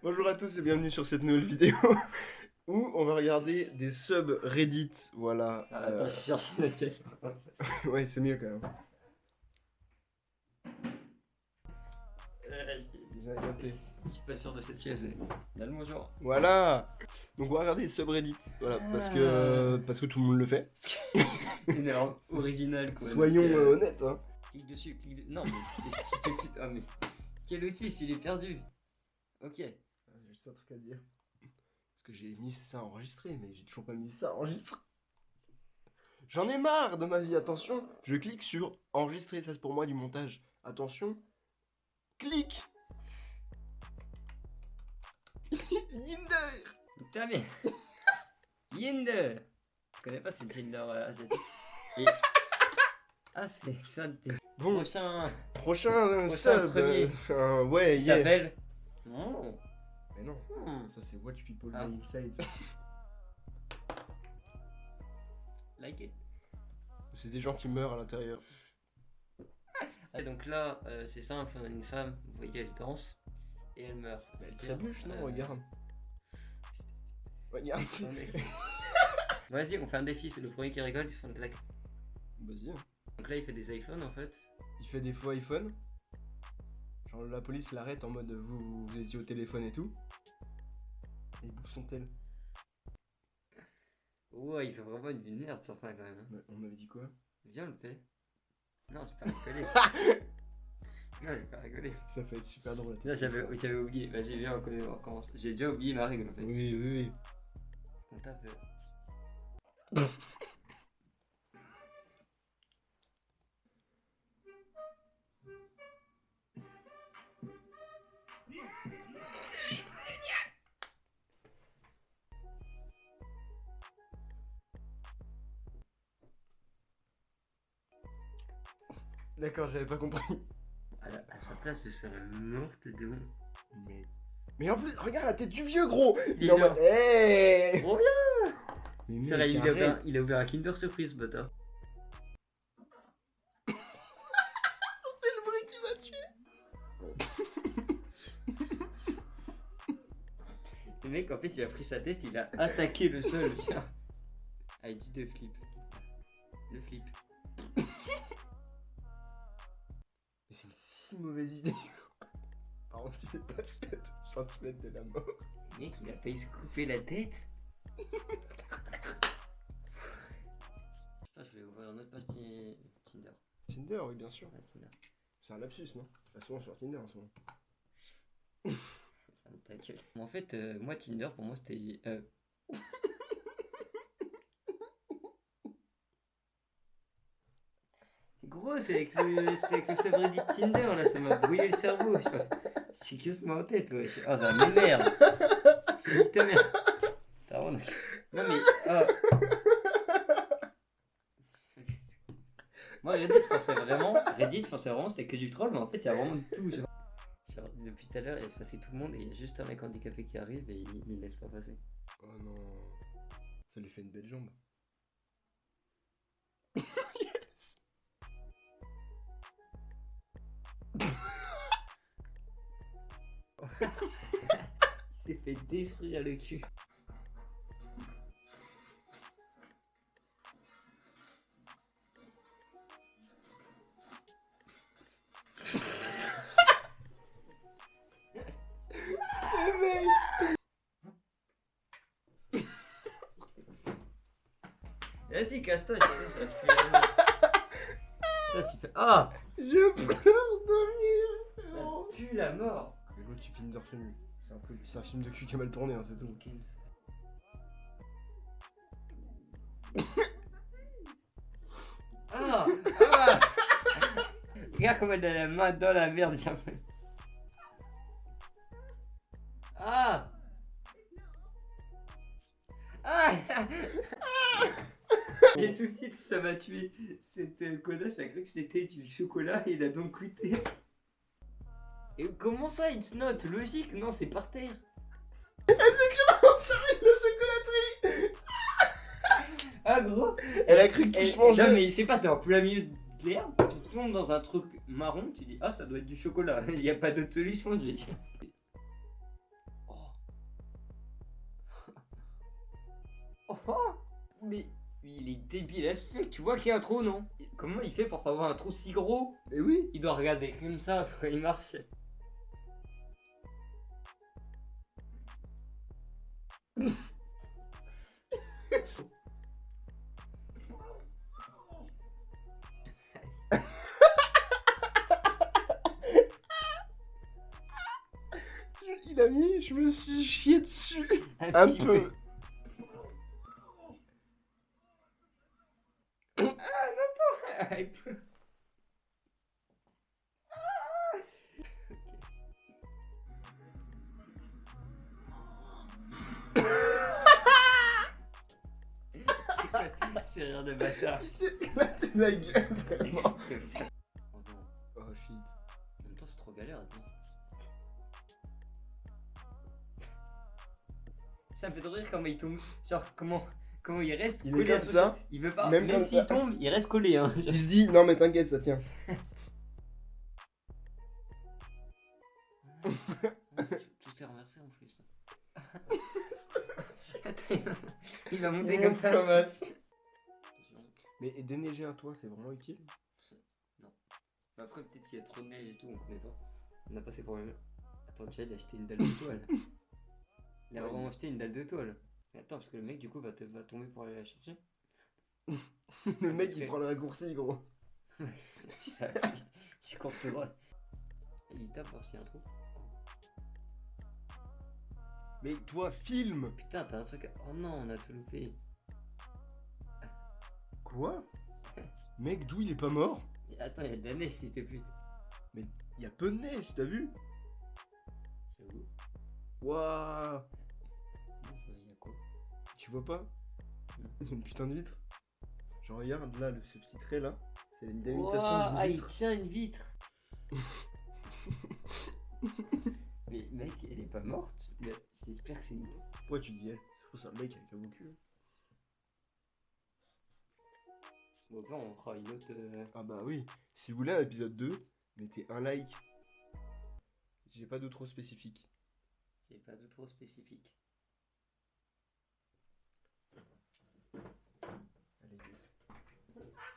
Bonjour à tous et bienvenue sur cette nouvelle vidéo où on va regarder des subs Reddit, voilà. Attends, j'ai cherché la chaise. Ouais, c'est mieux quand même. Déjà noté. Je suis pas sûr de cette chaise. Là, le bonjour. Voilà. Donc on va regarder des subs Reddit, voilà, parce que tout le monde le fait. Une erreur originale quoi. Soyons Donc, honnêtes, hein. Clique dessus, clique dessus. Non, mais c'était putain. Ah, mais quel autiste, il est perdu. Ok. J'ai juste un truc à dire. Parce que j'ai mis ça enregistré, mais j'ai toujours pas mis ça enregistré. J'en ai marre de ma vie, attention. Je clique sur enregistrer, ça c'est pour moi du montage. Attention. Clique. Yinder. Putain, mais. Yinder. Je connais pas ce Tinder asiatique. Et... Ah, c'est ça. Bon, Prochain sub. premier. Ouais, Il yeah. s'appelle. Oh. Mais non, ça c'est Watch People Ah. Go Inside. Like it. C'est des gens qui meurent à l'intérieur. Ah, donc là, c'est simple, on a une femme, vous voyez, elle danse et elle meurt. Mais elle trébuche, non? Regarde. Regarde. Vas-y, on fait un défi, c'est le premier qui rigole, il se fait une claque. Vas-y. Donc là, il fait des iPhones en fait. Il fait des faux iPhone. Genre la police l'arrête en mode vous étiez au téléphone et tout. Et il bouffe son tel. Ouais, ils sont vraiment une vie de merde certains quand même. Hein. On m'avait dit quoi? Viens, on le fait. Non, tu peux pas rigoler. Non, j'ai pas rigolé. Ça fait être super drôle. Là, j'avais oublié. Vas-y, viens, on commence. J'ai déjà oublié ma règle en fait. Oui, oui, oui. On t'a fait. D'accord, j'avais pas compris. À sa place, je serais morte de honte. Mais en plus, regarde la tête du vieux gros. Il Il est en est là. mode hey. Trop bien. Mais mec, C'est vrai, arrête. il a ouvert un Kinder Surprise, bâtard. C'est le bruit qui m'a tué. Le mec, en fait, il a pris sa tête, il a attaqué le sol, tu vois. Ah, il dit de flip. Le flip. Mais c'est une si mauvaise idée. Par contre, il est pas 7 cm de la mort. Le mec, il a failli se couper la tête. Je vais ouvrir une autre page Tinder. Tinder, oui, bien sûr. Ouais, Tinder. C'est un lapsus, non? Je passe souvent sur Tinder en ce moment. Ferme ta gueule. Mais en fait, moi, Tinder, pour moi, c'était... Gros, c'est avec le subreddit Tinder, là, ça m'a brouillé le cerveau. C'est juste moi en tête, ouais. Oh, ça m'énerve. Putain, merde. T'as vraiment... Non, mais... Oh. Moi, Reddit, je pensais vraiment, c'était que du troll, mais en fait, il y a vraiment de tout. Genre, depuis tout à l'heure, il laisse passer tout le monde et il y a juste un mec handicapé qui arrive et il laisse pas passer. Oh non. Ça lui fait une belle jambe. Yes. Il s'est fait détruire le cul. Mec. Vas-y, casse-toi, tu sais, ça fait... Toi, tu fais... Ah, Je pleure de rire. ça pue la mort. Mais l'autre, il filme torse nu. C'est un film de cul qui a mal tourné, hein, c'est tout. Ah, ah. Regarde comme elle a la main dans la merde. Ah. Ah. Les sous-titres, ça m'a tué. Cette connasse a cru que c'était du chocolat et il a donc goûté. Et comment ça, it's not logique? Non, c'est par terre. Elle s'écrit dans Charlie de chocolaterie. Ah gros. Elle a cru que tout se mangeait. Non mais je sais pas, t'es en plein milieu de l'herbe, tu tombes dans un truc marron, tu dis ah ça doit être du chocolat. Il n'y a pas d'autre solution, je vais dire. Mais il est débile à ce fait. Tu vois qu'il y a un trou, non? Comment il fait pour pas avoir un trou si gros? Et oui. Il doit regarder comme ça quand il marche. Il a mis, je me suis chié dessus. Un petit peu. Ah, il peut. C'est rire de bâtard. Il s'est éclaté la gueule, vraiment. C'est ça. Oh non. Oh shit. En même temps, c'est trop galère à tenir ça. Ça me fait trop rire comment il tombe. Genre, comment il reste Il est collé comme à son ça. sol. Il veut pas. Même Même comme s'il ça. tombe, il reste collé. Hein. Il se dit, non mais t'inquiète, ça tient. Tout s'est renversé en plus. Attends, il va monter comme ça. Attention. Mais déneiger un toit, c'est vraiment utile? Non. Après, peut-être s'il y a trop de neige et tout, on connaît pas. On a pas ces problèmes. Attends, Chad a acheté une dalle de toile. Il a vraiment acheté une dalle de toile. Mais attends, parce que le mec, du coup, va tomber pour aller la chercher. Le mec, il prend le raccourci, gros. C'est ça, j'ai courte droit. Il tape voir s'il y a un trou. Mais toi, filme! Putain, t'as un truc. Oh non, on a tout loupé. Quoi? Mec, d'où il est pas mort? Et attends, il y a de la neige, fils de pute. Mais il y a peu de neige, t'as vu? J'avoue. Waouh! Il y a quoi? Tu vois pas? Non. Il y a une putain de vitre. Genre, regarde là, ce petit trait là. C'est une imitation Ouah, d'une il vitre. tient une vitre. Mais mec, elle est pas morte. Mais j'espère que c'est une. Pourquoi tu dis elle? Je trouve que c'est un mec avec un beau cul. Bon, bah, on fera une autre. Ah bah oui. Si vous voulez un épisode 2, mettez un like. J'ai pas d'outro spécifique. J'ai pas de trop spécifique. Allez, laisse.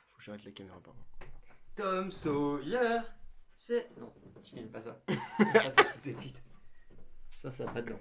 Faut que j'arrête la caméra, pardon. Tom Sawyer, c'est. Non, je filme pas ça. Pas ça, fils de pute. Ça va pas dedans.